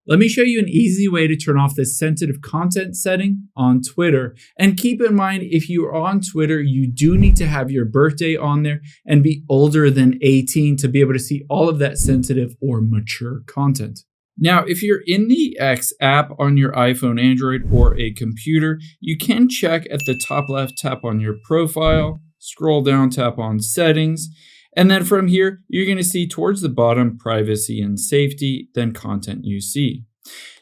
Let me show you an easy way to turn off this sensitive content setting on Twitter. And keep in mind, if you are on Twitter, you do need to have your birthday on there and be older than 18 to be able to see all of that sensitive or mature content. Now, if you're in the X app on your iPhone, Android, or a computer, you can check at the top left, tap on your profile, scroll down, tap on settings. And then from here, you're going to see towards the bottom, privacy and safety, then content you see.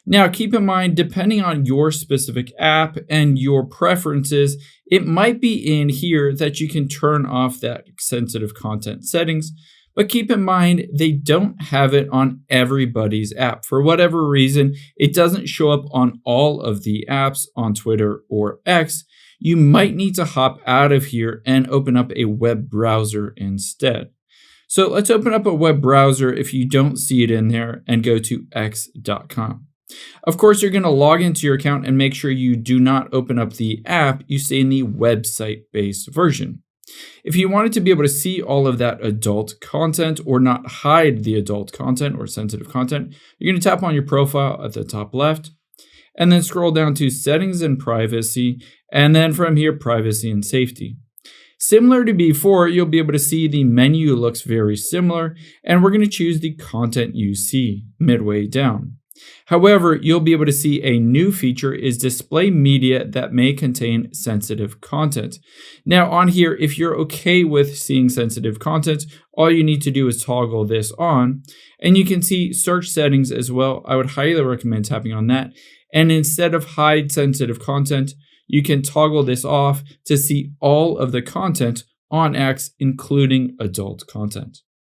Now, keep in mind, depending on your specific app and your preferences, it might be in here that you can turn off that sensitive content settings. But keep in mind, they don't have it on everybody's app. For whatever reason, it doesn't show up on all of the apps on Twitter or X. You might need to hop out of here and open up a web browser instead. So let's open up a web browser if you don't see it in there and go to x.com. Of course, you're going to log into your account and make sure you do not open up the app. You stay in the website-based version. If you wanted to be able to see all of that adult content or not hide the adult content or sensitive content, you're going to tap on your profile at the top left and then scroll down to settings and privacy, and then from here, privacy and safety. Similar to before, you'll be able to see the menu looks very similar, and we're going to choose the content you see midway down. However, you'll be able to see a new feature is display media that may contain sensitive content. Now on here, if you're okay with seeing sensitive content, all you need to do is toggle this on, and you can see search settings as well. I would highly recommend tapping on that. And instead of hide sensitive content, you can toggle this off to see all of the content on X, including adult content.